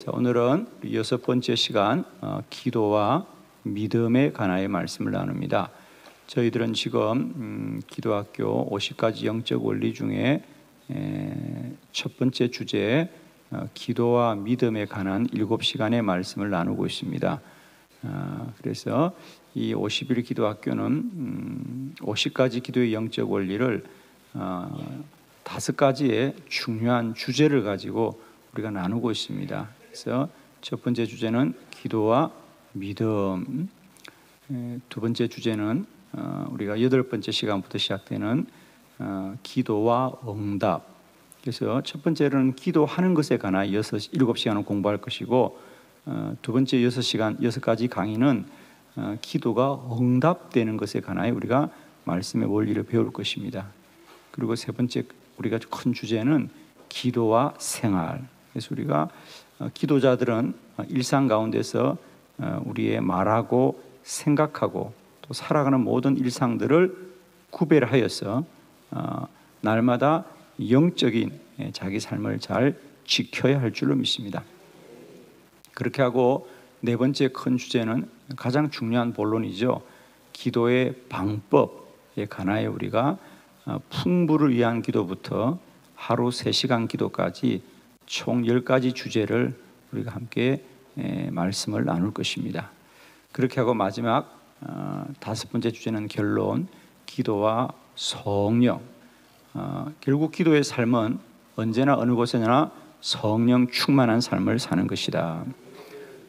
자, 오늘은 여섯 번째 시간 기도와 믿음에 관하여 말씀을 나눕니다. 저희들은 지금 기도학교 50가지 영적 원리 중에 첫 번째 주제 기도와 믿음에 관한 7시간의 말씀을 나누고 있습니다. 그래서 이 51 기도학교는 50가지 기도의 영적 원리를 5가지의 중요한 주제를 가지고 우리가 나누고 있습니다. 그래서 첫 번째 주제는 기도와 믿음, 두 번째 주제는 우리가 8번째 시간부터 시작되는 기도와 응답. 그래서 첫 번째는 기도하는 것에 관한 7시간을 공부할 것이고, 두 번째 6가지 강의는 기도가 응답되는 것에 관하여 우리가 말씀의 원리를 배울 것입니다. 그리고 세 번째 우리가 큰 주제는 기도와 생활. 그래서 우리가 기도자들은 일상 가운데서 우리의 말하고 생각하고 또 살아가는 모든 일상들을 구별하여서 날마다 영적인 자기 삶을 잘 지켜야 할 줄로 믿습니다. 그렇게 하고 네 번째 큰 주제는 가장 중요한 본론이죠. 기도의 방법에 관하여 우리가 풍부를 위한 기도부터 하루 3시간 기도까지 총 10가지 주제를 우리가 함께 말씀을 나눌 것입니다. 그렇게 하고 마지막 5번째 주제는 결론, 기도와 성령. 결국 기도의 삶은 언제나 어느 곳에나 성령 충만한 삶을 사는 것이다.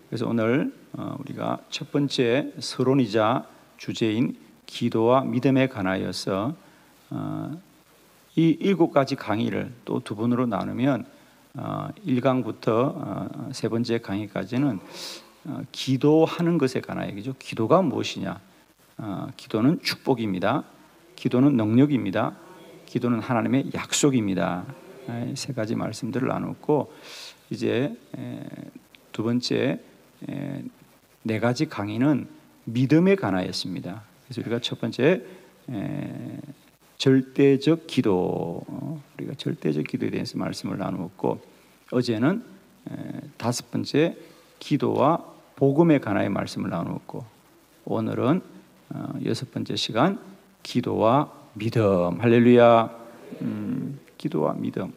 그래서 오늘 우리가 첫 번째 서론이자 주제인 기도와 믿음에 관하여서 이 7가지 강의를 또 두 번으로 나누면 1강부터 세 번째 강의까지는 기도하는 것에 관하여, 그죠? 기도가 무엇이냐? 기도는 축복입니다. 기도는 능력입니다. 기도는 하나님의 약속입니다. 3가지 말씀들을 나눴고, 이제 두 번째 4가지 강의는 믿음에 관하였습니다. 그래서 우리가 첫 번째 절대적 기도, 우리가 절대적 기도에 대해서 말씀을 나누었고, 어제는 5번째 기도와 복음에 관하여 말씀을 나누었고, 오늘은 6번째 시간 기도와 믿음. 할렐루야. 기도와 믿음.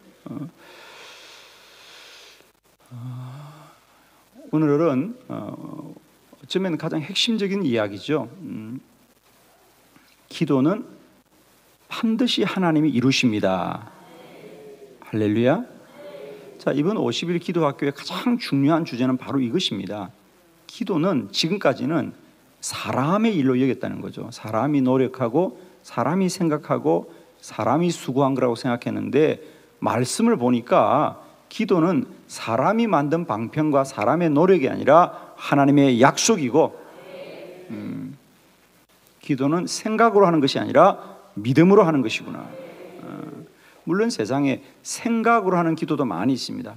오늘은 어쩌면 가장 핵심적인 이야기죠. 기도는 반드시 하나님이 이루십니다. 할렐루야. 자, 이번 50일 기도학교의 가장 중요한 주제는 바로 이것입니다. 기도는 지금까지는 사람의 일로 여겼다는 거죠. 사람이 노력하고 사람이 생각하고 사람이 수고한 거라고 생각했는데, 말씀을 보니까 기도는 사람이 만든 방편과 사람의 노력이 아니라 하나님의 약속이고, 기도는 생각으로 하는 것이 아니라 믿음으로 하는 것이구나. 물론 세상에 생각으로 하는 기도도 많이 있습니다.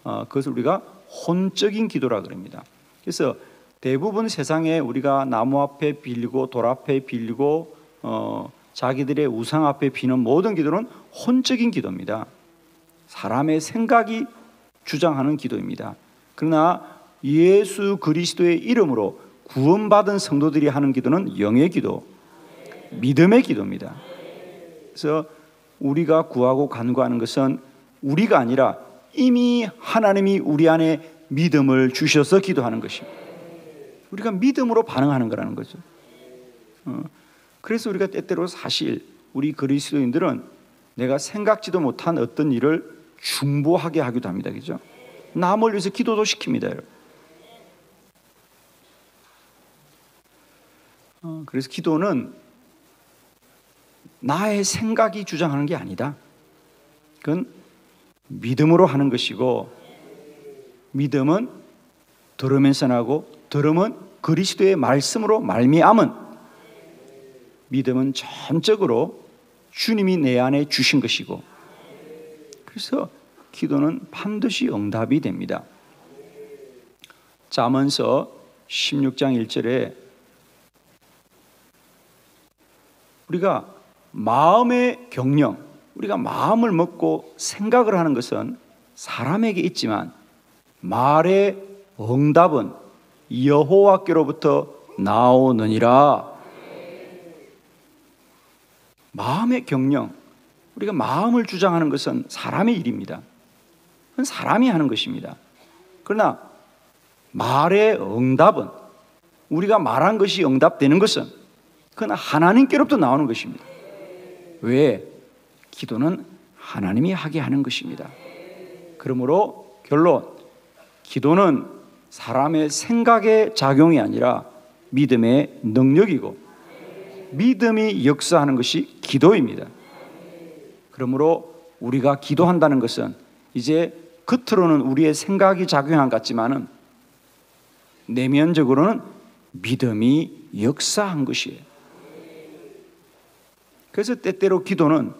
그것을 우리가 혼적인 기도라 그럽니다. 그래서 대부분 세상에 우리가 나무 앞에 빌고 돌 앞에 빌고 자기들의 우상 앞에 비는 모든 기도는 혼적인 기도입니다. 사람의 생각이 주장하는 기도입니다. 그러나 예수 그리스도의 이름으로 구원받은 성도들이 하는 기도는 영의 기도, 믿음의 기도입니다. 그래서 우리가 구하고 간구하는 것은 우리가 아니라 이미 하나님이 우리 안에 믿음을 주셔서 기도하는 것입니다. 우리가 믿음으로 반응하는 거라는 거죠. 그래서 우리가 때때로 사실 우리 그리스도인들은 내가 생각지도 못한 어떤 일을 중보하게 하기도 합니다. 그죠? 남을 위해서 기도도 시킵니다. 여러분. 그래서 기도는 나의 생각이 주장하는 게 아니다. 그건 믿음으로 하는 것이고, 믿음은 들으면서 나고, 들음은 그리스도의 말씀으로 말미암은, 믿음은 전적으로 주님이 내 안에 주신 것이고, 그래서 기도는 반드시 응답이 됩니다. 잠언서 16장 1절에 우리가 마음의 경영, 우리가 마음을 먹고 생각을 하는 것은 사람에게 있지만 말의 응답은 여호와께로부터 나오느니라. 마음의 경영, 우리가 마음을 주장하는 것은 사람의 일입니다. 그건 사람이 하는 것입니다. 그러나 말의 응답은, 우리가 말한 것이 응답되는 것은 그건 하나님께로부터 나오는 것입니다. 왜? 기도는 하나님이 하게 하는 것입니다. 그러므로 결론, 기도는 사람의 생각의 작용이 아니라 믿음의 능력이고 믿음이 역사하는 것이 기도입니다. 그러므로 우리가 기도한다는 것은 이제 겉으로는 우리의 생각이 작용한 것 같지만은 내면적으로는 믿음이 역사한 것이에요. 그래서 때때로 기도는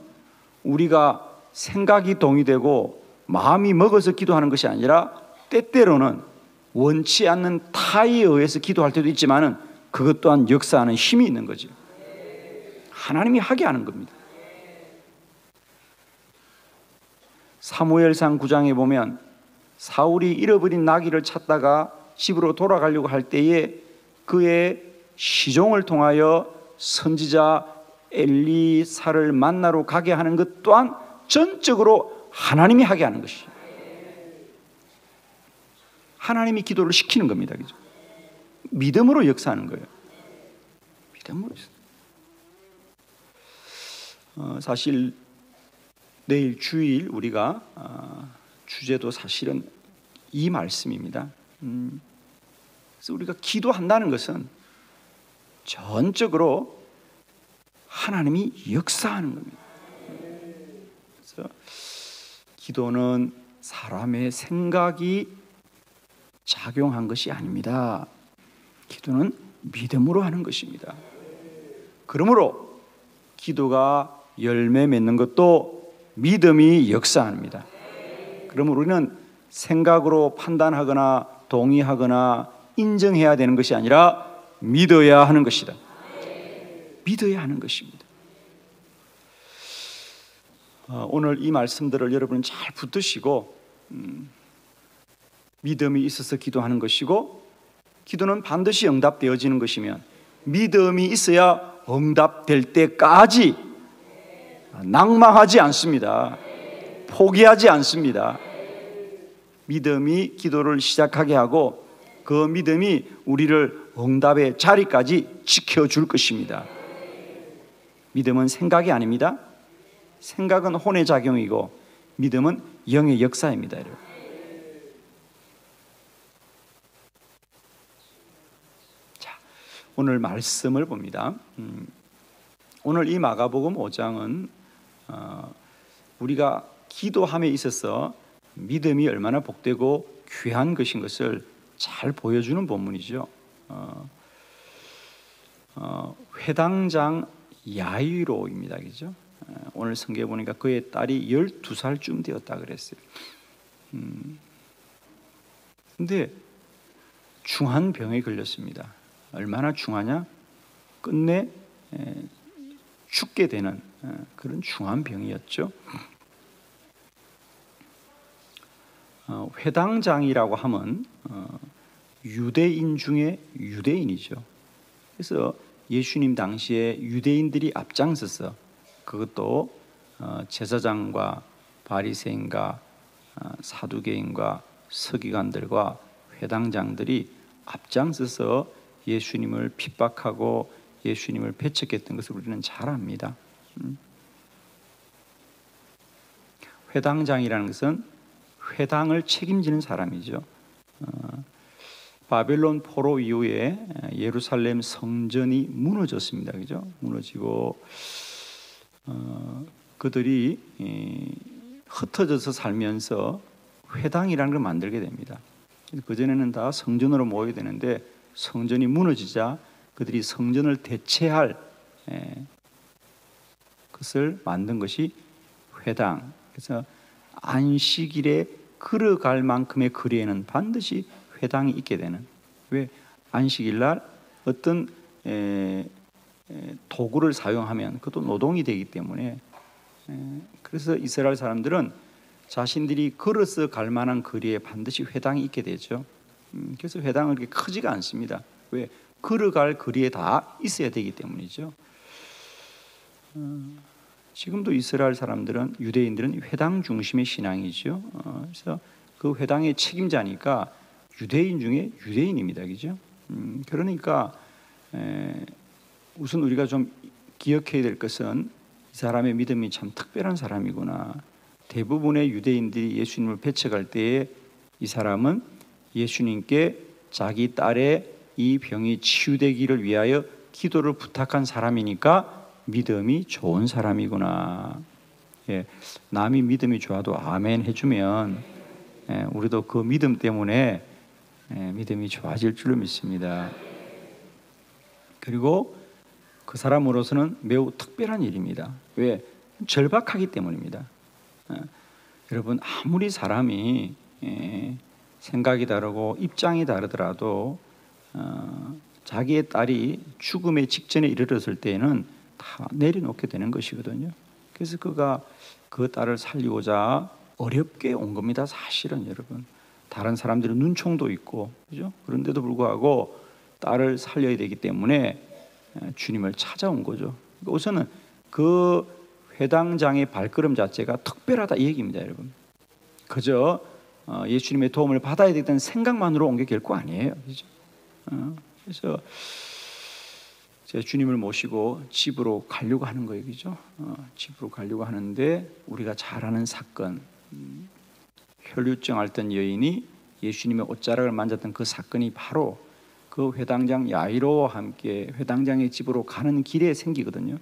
우리가 생각이 동의되고 마음이 먹어서 기도하는 것이 아니라 때때로는 원치 않는 타에 의해서 기도할 때도 있지만은 그것 또한 역사하는 힘이 있는 거죠. 하나님이 하게 하는 겁니다. 사무엘상 9장에 보면 사울이 잃어버린 나귀를 찾다가 집으로 돌아가려고 할 때에 그의 시종을 통하여 선지자 엘리사를 만나러 가게 하는 것 또한 전적으로 하나님이 하게 하는 것이죠. 하나님이 기도를 시키는 겁니다. 그죠? 믿음으로 역사하는 거예요. 믿음으로. 사실 내일 주일 우리가 주제도 사실은 이 말씀입니다. 그래서 우리가 기도한다는 것은 전적으로 하나님이 역사하는 겁니다. 그래서 기도는 사람의 생각이 작용한 것이 아닙니다. 기도는 믿음으로 하는 것입니다. 그러므로 기도가 열매 맺는 것도 믿음이 역사합니다. 그러면 우리는 생각으로 판단하거나 동의하거나 인정해야 되는 것이 아니라 믿어야 하는 것이다. 믿어야 하는 것입니다. 오늘 이 말씀들을 여러분 잘 붙드시고 믿음이 있어서 기도하는 것이고 기도는 반드시 응답되어지는 것이면 믿음이 있어야 응답될 때까지 낭망하지 않습니다. 포기하지 않습니다. 믿음이 기도를 시작하게 하고 그 믿음이 우리를 응답의 자리까지 지켜줄 것입니다. 믿음은 생각이 아닙니다. 생각은 혼의 작용이고 믿음은 영의 역사입니다. 여러분. 자, 오늘 말씀을 봅니다. 오늘 이 마가복음 5장은 우리가 기도함에 있어서 믿음이 얼마나 복되고 귀한 것인 것을 잘 보여주는 본문이죠. 회당장 야이로입니다. 그죠? 오늘 성경에 보니까 그의 딸이 12살쯤 되었다 그랬어요. 근데 중한 병에 걸렸습니다. 얼마나 중하냐? 끝내 죽게 되는 그런 중한 병이었죠. 회당장이라고 하면 유대인 중에 유대인이죠. 그래서 예수님 당시에 유대인들이 앞장서서 그것도 제사장과 바리새인과 사두개인과 서기관들과 회당장들이 앞장서서 예수님을 핍박하고 예수님을 배척했던 것을 우리는 잘 압니다. 회당장이라는 것은 회당을 책임지는 사람이죠. 바벨론 포로 이후에 예루살렘 성전이 무너졌습니다. 그죠? 무너지고 그들이 흩어져서 살면서 회당이라는 걸 만들게 됩니다. 그전에는 다 성전으로 모여야 되는데 성전이 무너지자 그들이 성전을 대체할 것을 만든 것이 회당. 그래서 안식일에 걸어갈 만큼의 거리에는 반드시 회당이 있게 되는. 왜? 안식일날 어떤 도구를 사용하면 그것도 노동이 되기 때문에 그래서 이스라엘 사람들은 자신들이 걸어서 갈 만한 거리에 반드시 회당이 있게 되죠. 그래서 회당은 그렇게 크지가 않습니다. 왜? 걸어갈 거리에 다 있어야 되기 때문이죠. 지금도 이스라엘 사람들은, 유대인들은 회당 중심의 신앙이죠. 그래서 그 회당의 책임자니까 유대인 중에 유대인입니다, 그죠? 그러니까 우선 우리가 좀 기억해야 될 것은 이 사람의 믿음이 참 특별한 사람이구나. 대부분의 유대인들이 예수님을 배척할 때에 이 사람은 예수님께 자기 딸의 이 병이 치유되기를 위하여 기도를 부탁한 사람이니까 믿음이 좋은 사람이구나. 예, 남이 믿음이 좋아도 아멘 해주면 우리도 그 믿음 때문에 믿음이 좋아질 줄로 믿습니다. 그리고 그 사람으로서는 매우 특별한 일입니다. 왜? 절박하기 때문입니다. 여러분, 아무리 사람이 생각이 다르고 입장이 다르더라도 자기의 딸이 죽음의 직전에 이르렀을 때에는 다 내려놓게 되는 것이거든요. 그래서 그가 그 딸을 살리고자 어렵게 온 겁니다. 사실은 여러분, 다른 사람들은 눈총도 있고, 그죠? 그런데도 불구하고 딸을 살려야 되기 때문에 주님을 찾아온 거죠. 우선은 그 회당장의 발걸음 자체가 특별하다 이 얘기입니다, 여러분. 그저 예수님의 도움을 받아야 되겠다는 생각만으로 온 게 결코 아니에요, 그죠? 그래서 제가 주님을 모시고 집으로 가려고 하는 거예요, 그죠? 집으로 가려고 하는데 우리가 잘 아는 사건, 혈류증 앓던 여인이 예수님의 옷자락을 만졌던 그 사건이 바로 그 회당장 야이로와 함께 회당장의 집으로 가는 길에 생기거든요.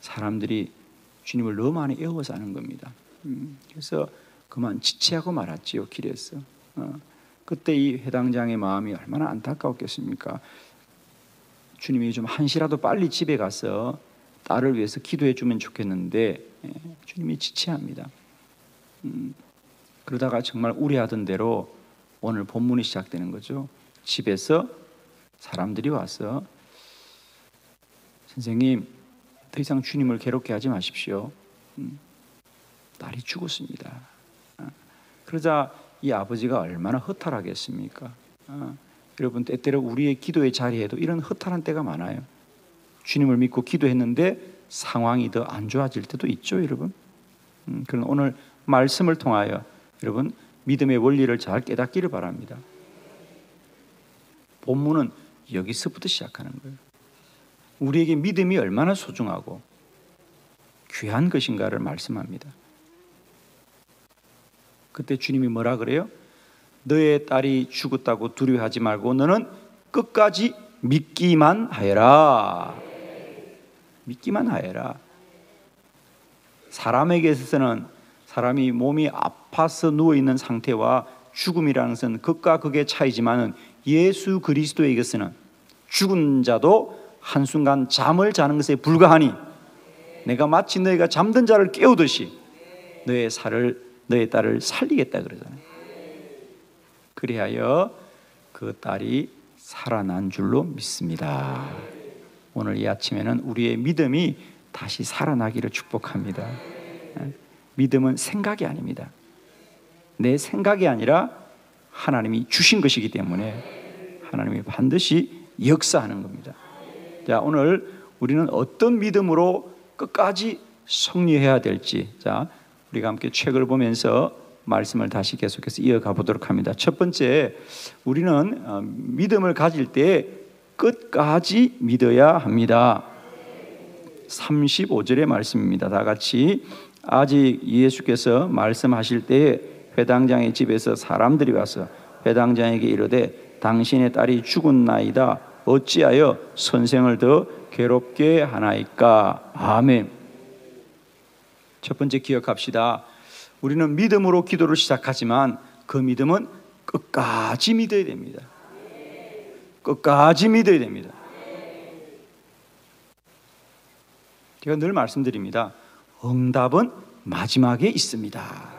사람들이 주님을 너무 많이 애워서 하는 겁니다. 그래서 그만 지체하고 말았지요, 길에서. 그때 이 회당장의 마음이 얼마나 안타까웠겠습니까? 주님이 좀 한시라도 빨리 집에 가서 딸을 위해서 기도해 주면 좋겠는데 주님이 지체합니다. 그러다가 정말 우려하던 대로 오늘 본문이 시작되는 거죠. 집에서 사람들이 와서 선생님, 더 이상 주님을 괴롭게 하지 마십시오. 딸이 죽었습니다. 그러자 이 아버지가 얼마나 허탈하겠습니까? 여러분, 때때로 우리의 기도의 자리에도 이런 허탈한 때가 많아요. 주님을 믿고 기도했는데 상황이 더 안 좋아질 때도 있죠, 여러분. 그런 오늘 말씀을 통하여 여러분 믿음의 원리를 잘 깨닫기를 바랍니다. 본문은 여기서부터 시작하는 거예요. 우리에게 믿음이 얼마나 소중하고 귀한 것인가를 말씀합니다. 그때 주님이 뭐라 그래요? 너의 딸이 죽었다고 두려워하지 말고 너는 끝까지 믿기만 하여라. 믿기만 하여라. 사람에게 있어서는 사람이 몸이 아파서 누워있는 상태와 죽음이라는 것은 극과 극의 차이지만 예수 그리스도에게서는 죽은 자도 한순간 잠을 자는 것에 불과하니 내가 마치 너희가 잠든 자를 깨우듯이 너의 딸을 살리겠다 그러잖아요. 그리하여 그 딸이 살아난 줄로 믿습니다. 오늘 이 아침에는 우리의 믿음이 다시 살아나기를 축복합니다. 믿음은 생각이 아닙니다. 내 생각이 아니라 하나님이 주신 것이기 때문에 하나님이 반드시 역사하는 겁니다. 자, 오늘 우리는 어떤 믿음으로 끝까지 승리해야 될지, 자, 우리가 함께 책을 보면서 말씀을 다시 계속해서 이어가 보도록 합니다. 첫 번째, 우리는 믿음을 가질 때 끝까지 믿어야 합니다. 35절의 말씀입니다. 다 같이. 아직 예수께서 말씀하실 때에 회당장의 집에서 사람들이 와서 회당장에게 이르되 당신의 딸이 죽었나이다. 어찌하여 선생을 더 괴롭게 하나이까? 아멘. 첫 번째 기억합시다. 우리는 믿음으로 기도를 시작하지만 그 믿음은 끝까지 믿어야 됩니다. 끝까지 믿어야 됩니다. 제가 늘 말씀드립니다. 응답은 마지막에 있습니다.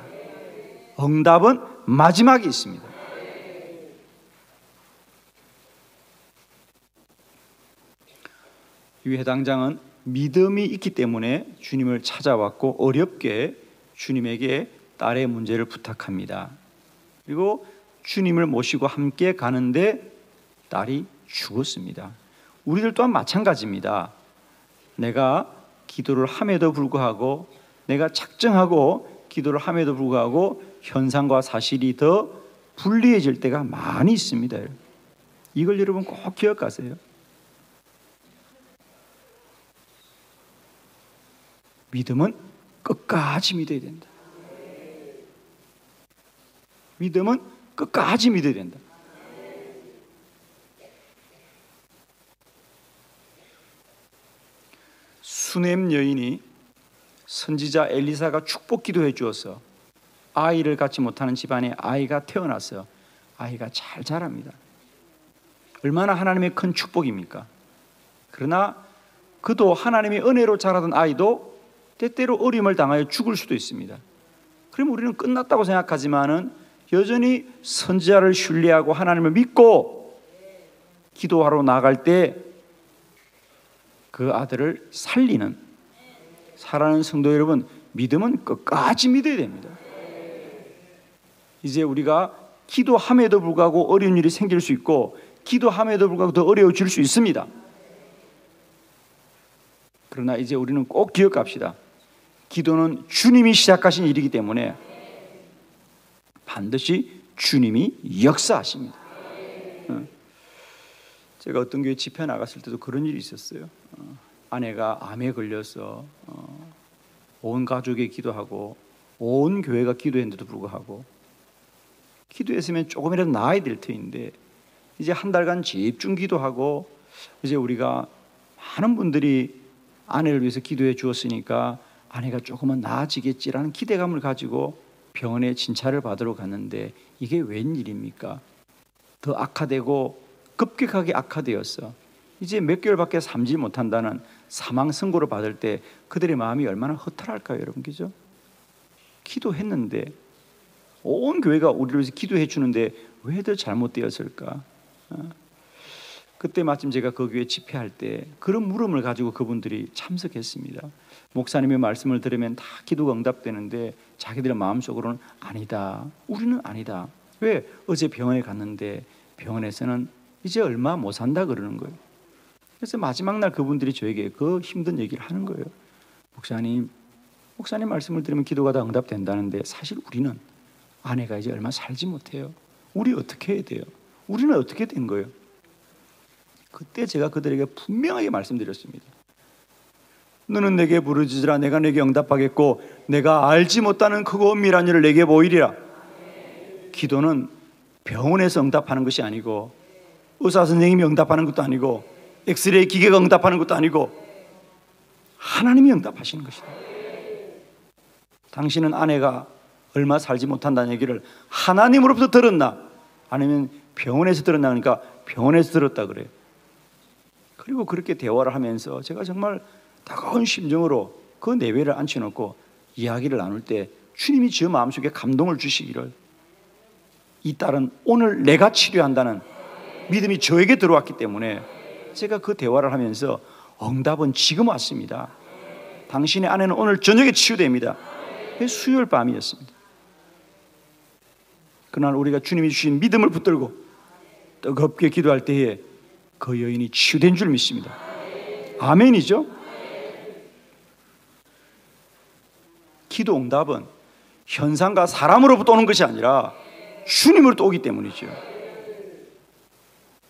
응답은 마지막에 있습니다. 이 회당장은 믿음이 있기 때문에 주님을 찾아왔고 어렵게 주님에게 딸의 문제를 부탁합니다. 그리고 주님을 모시고 함께 가는데 딸이 죽었습니다. 우리들 또한 마찬가지입니다. 내가 기도를 함에도 불구하고, 내가 작정하고 기도를 함에도 불구하고 현상과 사실이 더 불리해질 때가 많이 있습니다. 이걸 여러분 꼭 기억하세요. 믿음은 끝까지 믿어야 된다. 믿음은 끝까지 믿어야 된다. 수넴 여인이 선지자 엘리사가 축복 기도해 주어서 아이를 갖지 못하는 집안에 아이가 태어나서 아이가 잘 자랍니다. 얼마나 하나님의 큰 축복입니까? 그러나 그도 하나님의 은혜로 자라던 아이도 때때로 어려움을 당하여 죽을 수도 있습니다. 그럼 우리는 끝났다고 생각하지만은 여전히 선지자를 신뢰하고 하나님을 믿고 기도하러 나갈 때 그 아들을 살리는, 사랑하는 성도 여러분, 믿음은 끝까지 믿어야 됩니다. 이제 우리가 기도함에도 불구하고 어려운 일이 생길 수 있고 기도함에도 불구하고 더 어려워질 수 있습니다. 그러나 이제 우리는 꼭 기억합시다. 기도는 주님이 시작하신 일이기 때문에 반드시 주님이 역사하십니다. 제가 어떤 교회 집회 나갔을 때도 그런 일이 있었어요. 아내가 암에 걸려서 온 가족이 기도하고 온 교회가 기도했는데도 불구하고 기도했으면 조금이라도 나아야 될 터인데 이제 한 달간 집중 기도하고 이제 우리가 많은 분들이 아내를 위해서 기도해 주었으니까 아내가 조금은 나아지겠지라는 기대감을 가지고 병원에 진찰을 받으러 갔는데 이게 웬일입니까? 더 악화되고 급격하게 악화되었어. 이제 몇 개월밖에 살지 못한다는 사망 선고를 받을 때 그들의 마음이 얼마나 허탈할까요, 여러분? 그죠? 기도했는데 온 교회가 우리를 위해서 기도해 주는데 왜 더 잘못되었을까? 그때 마침 제가 그 교회 집회할 때 그런 물음을 가지고 그분들이 참석했습니다. 목사님의 말씀을 들으면 다 기도가 응답되는데 자기들의 마음속으로는 아니다. 우리는 아니다. 왜? 어제 병원에 갔는데 병원에서는 이제 얼마 못 산다 그러는 거예요. 그래서 마지막 날 그분들이 저에게 그 힘든 얘기를 하는 거예요. 목사님 말씀을 들으면 기도가 다 응답된다는데 사실 우리는 아내가 이제 얼마 살지 못해요. 우리 어떻게 해야 돼요? 우리는 어떻게 된 거예요? 그때 제가 그들에게 분명하게 말씀드렸습니다. 너는 내게 부르짖으라 내가 내게 응답하겠고 내가 알지 못하는 크고 엄밀한 일을 내게 보이리라. 기도는 병원에서 응답하는 것이 아니고 의사 선생님이 응답하는 것도 아니고 엑스레이 기계가 응답하는 것도 아니고 하나님이 응답하시는 것이다. 당신은 아내가 얼마 살지 못한다는 얘기를 하나님으로부터 들었나 아니면 병원에서 들었나 하니까 병원에서 들었다 그래요. 그리고 그렇게 대화를 하면서 제가 정말 따가운 심정으로 그 내외를 앉혀놓고 이야기를 나눌 때 주님이 저 마음속에 감동을 주시기를 이 딸은 오늘 내가 치료한다는 믿음이 저에게 들어왔기 때문에 제가 그 대화를 하면서 응답은 지금 왔습니다. 당신의 아내는 오늘 저녁에 치유됩니다. 수요일 밤이었습니다. 그날 우리가 주님이 주신 믿음을 붙들고 뜨겁게 기도할 때에 그 여인이 치유된 줄 믿습니다. 아멘이죠? 기도 응답은 현상과 사람으로부터 오는 것이 아니라 주님으로부터 오기 때문이죠.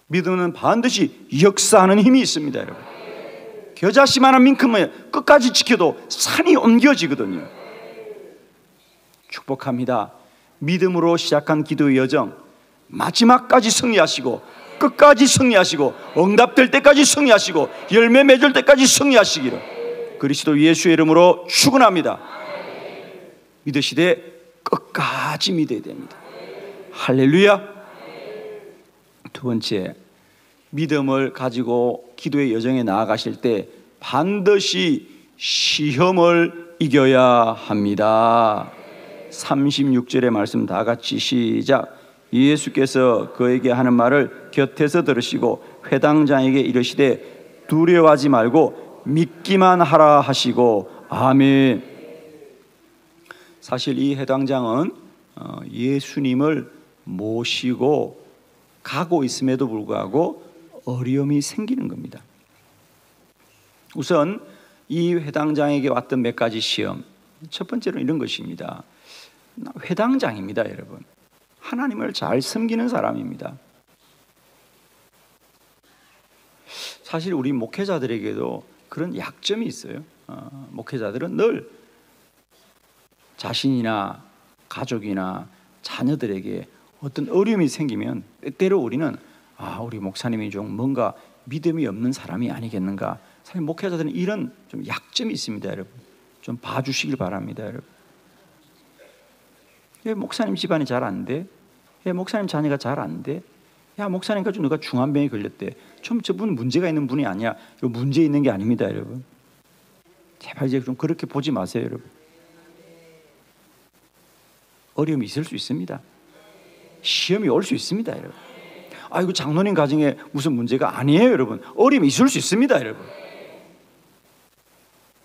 믿음은 반드시 역사하는 힘이 있습니다, 여러분. 겨자씨만한 민큼은 끝까지 지켜도 산이 옮겨지거든요. 축복합니다. 믿음으로 시작한 기도의 여정 마지막까지 승리하시고 끝까지 승리하시고 응답될 때까지 승리하시고 열매 맺을 때까지 승리하시기를 그리스도 예수의 이름으로 축원합니다. 믿으시되 끝까지 믿어야 됩니다. 할렐루야. 두 번째, 믿음을 가지고 기도의 여정에 나아가실 때 반드시 시험을 이겨야 합니다. 36절의 말씀 다 같이 시작. 예수께서 그에게 하는 말을 곁에서 들으시고 회당장에게 이르시되 두려워하지 말고 믿기만 하라 하시고 아멘. 사실 이 해당장은 예수님을 모시고 가고 있음에도 불구하고 어려움이 생기는 겁니다. 우선 이 회당장에게 왔던 몇 가지 시험, 첫 번째로는 이런 것입니다. 회당장입니다, 여러분. 하나님을 잘 섬기는 사람입니다. 사실 우리 목회자들에게도 그런 약점이 있어요. 목회자들은 늘 자신이나 가족이나 자녀들에게 어떤 어려움이 생기면 때때로 우리는 우리 목사님이 좀 뭔가 믿음이 없는 사람이 아니겠는가. 사실 목회자들은 이런 좀 약점이 있습니다, 여러분. 좀 봐주시길 바랍니다, 여러분. 왜 목사님 집안이 잘 안 돼? 왜 목사님 자녀가 잘 안 돼? 야, 목사님 가지고 누가 중환병에 걸렸대. 좀 저분 문제가 있는 분이 아니야. 이거 문제 있는 게 아닙니다, 여러분. 제발 이제 좀 그렇게 보지 마세요, 여러분. 어려움이 있을 수 있습니다. 시험이 올 수 있습니다, 여러분. 이거 장로님 가정에 무슨 문제가 아니에요, 여러분. 어려움이 있을 수 있습니다, 여러분.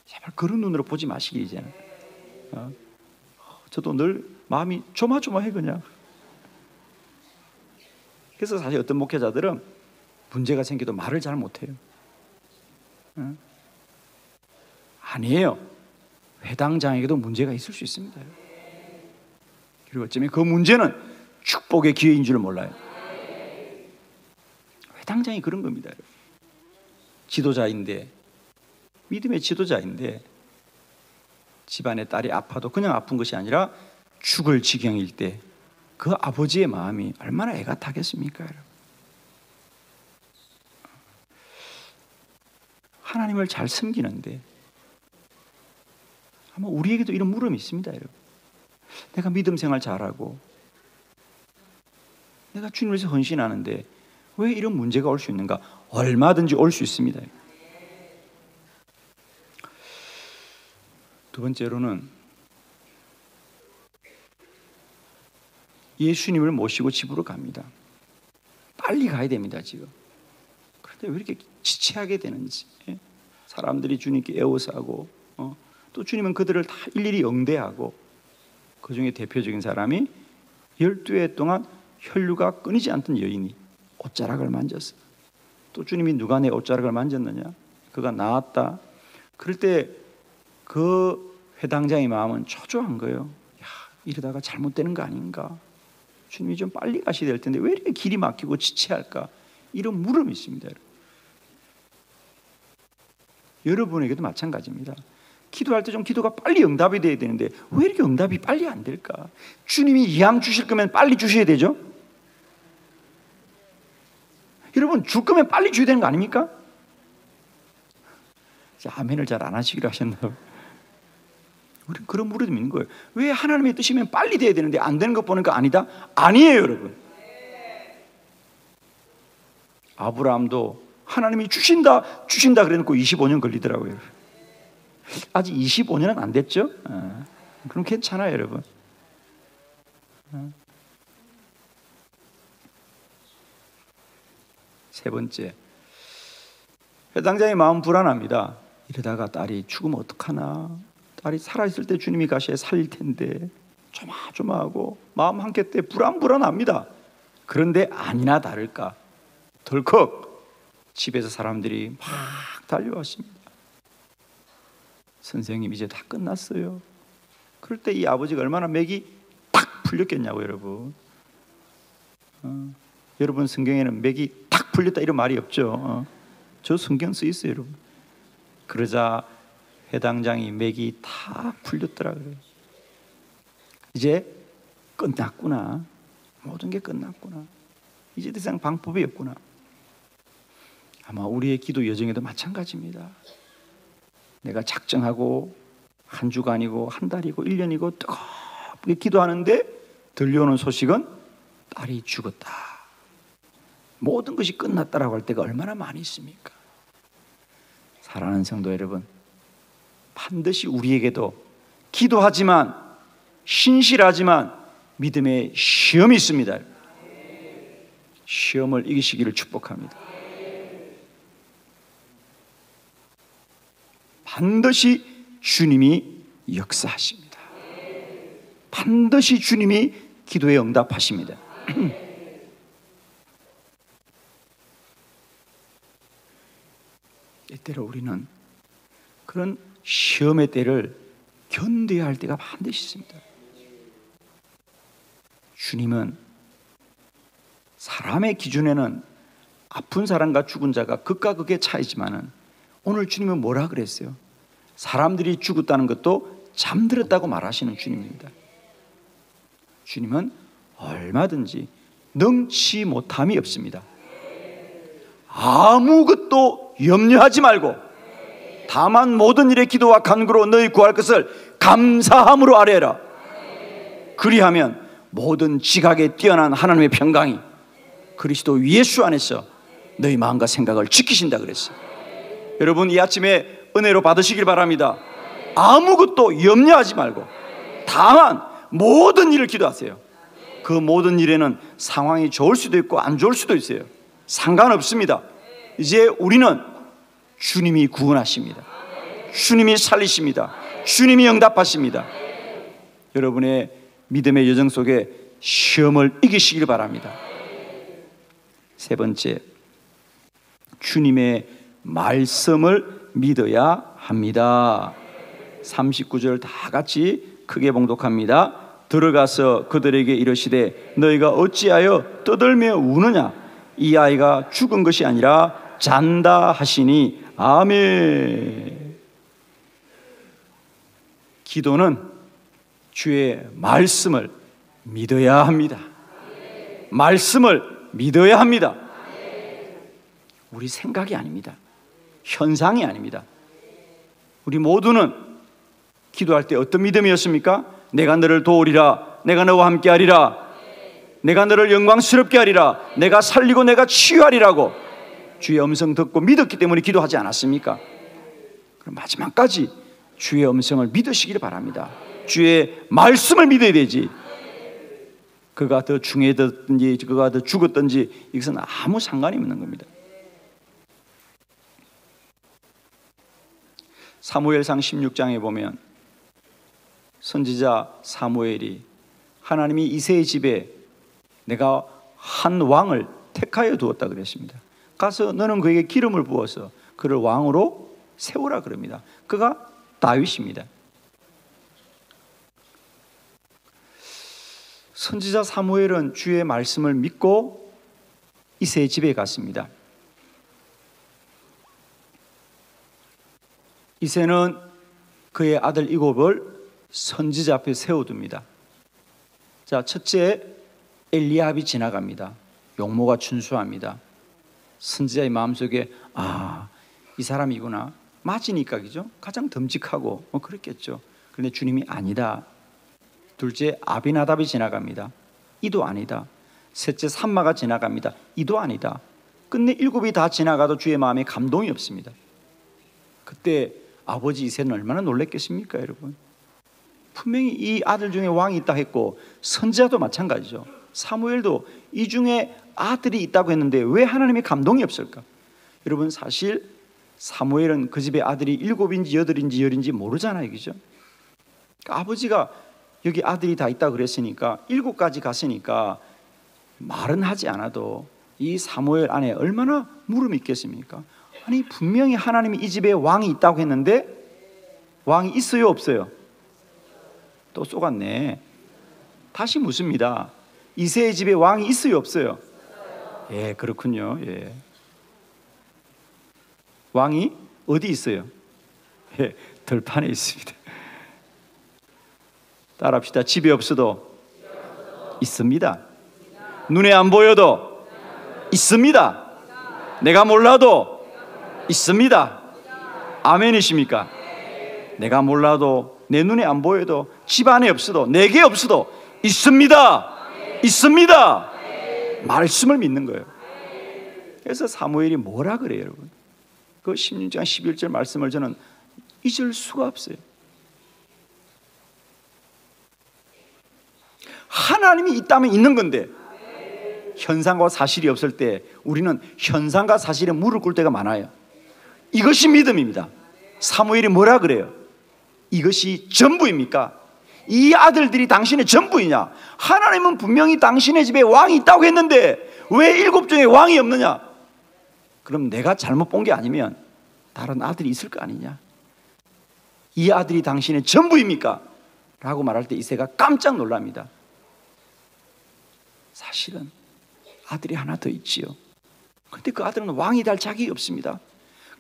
제발 그런 눈으로 보지 마시기 이제는. 저도 늘 마음이 조마조마해 그냥. 그래서 사실 어떤 목회자들은 문제가 생겨도 말을 잘 못해요. 아니에요. 회당장에게도 문제가 있을 수 있습니다. 그리고 어쩌면 그 문제는 축복의 기회인 줄 몰라요. 회당장이 그런 겁니다. 지도자인데, 믿음의 지도자인데 집안의 딸이 아파도 그냥 아픈 것이 아니라 죽을 지경일 때 그 아버지의 마음이 얼마나 애가 타겠습니까, 여러분? 하나님을 잘 섬기는데 아마 우리에게도 이런 물음이 있습니다, 여러분. 내가 믿음 생활 잘하고 내가 주님을 위해서 헌신하는데 왜 이런 문제가 올 수 있는가? 얼마든지 올 수 있습니다. 두 번째로는 예수님을 모시고 집으로 갑니다. 빨리 가야 됩니다, 지금. 그런데 왜 이렇게 지체하게 되는지. 사람들이 주님께 애워싸고 또 주님은 그들을 다 일일이 응대하고, 그 중에 대표적인 사람이 12해 동안 혈류가 끊이지 않던 여인이 옷자락을 만졌어. 또 주님이 누가 내 옷자락을 만졌느냐? 그가 나았다. 그럴 때 그 회당장의 마음은 초조한 거예요. 이러다가 잘못되는 거 아닌가? 주님이 좀 빨리 가셔야 될 텐데 왜 이렇게 길이 막히고 지체할까? 이런 물음이 있습니다. 여러분에게도 마찬가지입니다. 기도할 때 좀 기도가 빨리 응답이 돼야 되는데 왜 이렇게 응답이 빨리 안 될까? 주님이 이왕 주실 거면 빨리 주셔야 되죠? 여러분, 줄 거면 빨리 줘야 되는 거 아닙니까? 아멘을 잘 안 하시기로 하셨나요? 우리는 그런 물음이 있는 거예요. 왜 하나님의 뜻이면 빨리 돼야 되는데 안 되는 것 보니까 아니다? 아니에요, 여러분. 아브라함도 하나님이 주신다 그래놓고 25년 걸리더라고요. 아직 25년은 안 됐죠? 그럼 괜찮아요, 여러분. 세 번째, 회당장의 마음 불안합니다. 이러다가 딸이 죽으면 어떡하나? 딸이 살아있을 때 주님이 가셔야 살릴 텐데 조마조마하고 마음 한켠에 불안합니다. 그런데 아니나 다를까 덜컥 집에서 사람들이 막 달려왔습니다. 선생님, 이제 다 끝났어요. 그럴 때 이 아버지가 얼마나 맥이 탁 풀렸겠냐고, 여러분. 여러분 성경에는 맥이 탁 풀렸다 이런 말이 없죠. 저 성경 쓰 있어요, 여러분. 그러자 회당장이 맥이 다 풀렸더라고요. 이제 끝났구나. 모든 게 끝났구나. 이제 더 이상 방법이 없구나. 아마 우리의 기도 여정에도 마찬가지입니다. 내가 작정하고 한 주간이고 한 달이고 1년이고 뜨겁게 기도하는데 들려오는 소식은 딸이 죽었다. 모든 것이 끝났다라고 할 때가 얼마나 많이 있습니까? 사랑하는 성도 여러분, 반드시 우리에게도 기도하지만 신실하지만 믿음의 시험이 있습니다. 시험을 이기시기를 축복합니다. 반드시 주님이 역사하십니다. 반드시 주님이 기도에 응답하십니다. 때때로 우리는 그런 시험의 때를 견뎌야 할 때가 반드시 있습니다. 주님은 사람의 기준에는 아픈 사람과 죽은 자가 극과 극의 차이지만은 오늘 주님은 뭐라 그랬어요? 사람들이 죽었다는 것도 잠들었다고 말하시는 주님입니다. 주님은 얼마든지 능치 못함이 없습니다. 아무것도 염려하지 말고 다만 모든 일에 기도와 간구로 너희 구할 것을 감사함으로 아뢰라. 그리하면 모든 지각에 뛰어난 하나님의 평강이 그리스도 예수 안에서 너희 마음과 생각을 지키신다 그랬어요. 여러분 이 아침에 은혜로 받으시길 바랍니다. 아무것도 염려하지 말고 다만 모든 일을 기도하세요. 그 모든 일에는 상황이 좋을 수도 있고 안 좋을 수도 있어요. 상관없습니다. 이제 우리는 주님이 구원하십니다. 주님이 살리십니다. 주님이 응답하십니다. 여러분의 믿음의 여정 속에 시험을 이기시길 바랍니다. 세 번째, 주님의 말씀을 믿어야 합니다. 39절 다 같이 크게 봉독합니다. 들어가서 그들에게 이르시되 너희가 어찌하여 떠들며 우느냐? 이 아이가 죽은 것이 아니라 잔다 하시니 아멘. 기도는 주의 말씀을 믿어야 합니다. 말씀을 믿어야 합니다. 우리 생각이 아닙니다. 현상이 아닙니다. 우리 모두는 기도할 때 어떤 믿음이었습니까? 내가 너를 도우리라, 내가 너와 함께하리라, 내가 너를 영광스럽게 하리라, 내가 살리고 내가 치유하리라고 주의 음성 듣고 믿었기 때문에 기도하지 않았습니까? 그럼 마지막까지 주의 음성을 믿으시기를 바랍니다. 주의 말씀을 믿어야 되지. 그가 더 중해졌든지 그가 더 죽었든지 이것은 아무 상관이 없는 겁니다. 사무엘상 16장에 보면 선지자 사무엘이 하나님이 이새의 집에 내가 한 왕을 택하여 두었다 그랬습니다. 가서 너는 그에게 기름을 부어서 그를 왕으로 세우라 그럽니다. 그가 다윗입니다. 선지자 사무엘은 주의 말씀을 믿고 이새의 집에 갔습니다. 이새는 그의 아들 이곱을 선지자 앞에 세워둡니다. 자, 첫째 엘리압이 지나갑니다. 용모가 준수합니다. 선지자의 마음속에 이 사람이구나. 맞으니까 그죠? 가장 듬직하고 그랬겠죠. 그런데 주님이 아니다. 둘째 아비나답이 지나갑니다. 이도 아니다. 셋째 삼마가 지나갑니다. 이도 아니다. 끝내 일곱이 다 지나가도 주의 마음에 감동이 없습니다. 그때 아버지 이새는 얼마나 놀랬겠습니까, 여러분? 분명히 이 아들 중에 왕이 있다 했고 선지자도 마찬가지죠. 사무엘도 이 중에 아들이 있다고 했는데 왜 하나님의 감동이 없을까? 여러분 사실 사무엘은 그 집에 아들이 7인지 8인지 10인지 모르잖아요, 그죠? 그러니까 아버지가 여기 아들이 다 있다고 그랬으니까 7까지 갔으니까 말은 하지 않아도 이 사무엘 안에 얼마나 물음이 있겠습니까? 아니 분명히 하나님이 이 집에 왕이 있다고 했는데 왕이 있어요 없어요? 또 쏘갔네. 다시 묻습니다. 이새의 집에 왕이 있어요 없어요? 예, 그렇군요. 예. 왕이 어디 있어요? 예, 들판에 있습니다. 따라합시다. 집에 없어도 있습니다. 눈에 안 보여도 있습니다. 내가 몰라도 있습니다. 아멘이십니까? 내가 몰라도 내 눈에 안 보여도 집 안에 없어도 내게 없어도 있습니다. 있습니다. 말씀을 믿는 거예요. 그래서 사무엘이 뭐라 그래요, 여러분? 그 16장 11절 말씀을 저는 잊을 수가 없어요. 하나님이 있다면 있는 건데 현상과 사실이 없을 때 우리는 현상과 사실에 무릎 꿇을 때가 많아요. 이것이 믿음입니다. 사무엘이 뭐라 그래요? 이것이 전부입니까? 이 아들들이 당신의 전부이냐? 하나님은 분명히 당신의 집에 왕이 있다고 했는데 왜 7 중에 왕이 없느냐? 그럼 내가 잘못 본 게 아니면 다른 아들이 있을 거 아니냐? 이 아들이 당신의 전부입니까? 라고 말할 때 이새가 깜짝 놀랍니다. 사실은 아들이 하나 더 있지요. 그런데 그 아들은 왕이 될 자격이 없습니다.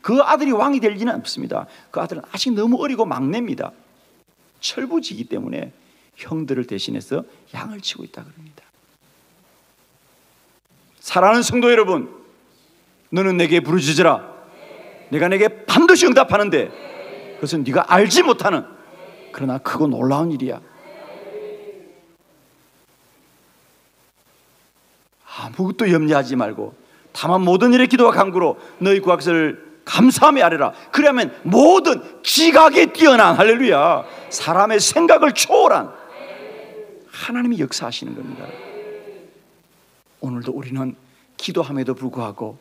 그 아들이 왕이 될 리는 없습니다. 그 아들은 아직 너무 어리고 막내입니다. 철부지이기 때문에 형들을 대신해서 양을 치고 있다 그럽니다. 사랑하는 성도 여러분, 너는 내게 부르짖으라. 내가 내게 반드시 응답하는데 그것은 네가 알지 못하는 그러나 크고 놀라운 일이야. 아무것도 염려하지 말고 다만 모든 일에 기도와 간구로 너희 구하기를 감사함에 아뢰라. 그러면 모든 지각에 뛰어난, 할렐루야, 사람의 생각을 초월한 하나님이 역사하시는 겁니다. 오늘도 우리는 기도함에도 불구하고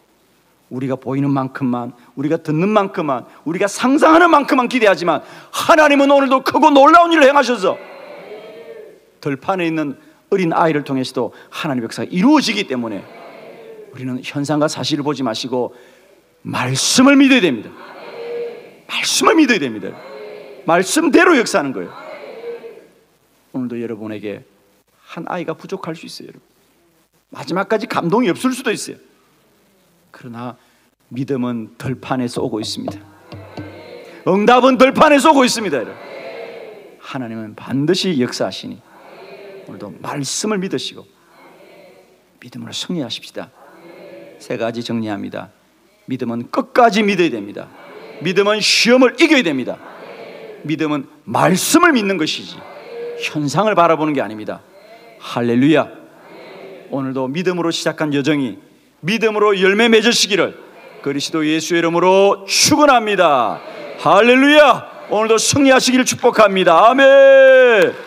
우리가 보이는 만큼만, 우리가 듣는 만큼만, 우리가 상상하는 만큼만 기대하지만 하나님은 오늘도 크고 놀라운 일을 행하셔서 들판에 있는 어린 아이를 통해서도 하나님의 역사가 이루어지기 때문에 우리는 현상과 사실을 보지 마시고 말씀을 믿어야 됩니다. 말씀을 믿어야 됩니다. 말씀대로 역사하는 거예요. 오늘도 여러분에게 한 아이가 부족할 수 있어요. 여러분. 마지막까지 감동이 없을 수도 있어요. 그러나 믿음은 들판에서 오고 있습니다. 응답은 들판에서 오고 있습니다. 여러분. 하나님은 반드시 역사하시니 오늘도 말씀을 믿으시고 믿음으로 승리하십시다. 3가지 정리합니다. 믿음은 끝까지 믿어야 됩니다. 믿음은 시험을 이겨야 됩니다. 믿음은 말씀을 믿는 것이지 현상을 바라보는 게 아닙니다. 할렐루야. 오늘도 믿음으로 시작한 여정이 믿음으로 열매 맺으시기를 그리스도 예수의 이름으로 축원합니다. 할렐루야. 오늘도 승리하시기를 축복합니다. 아멘.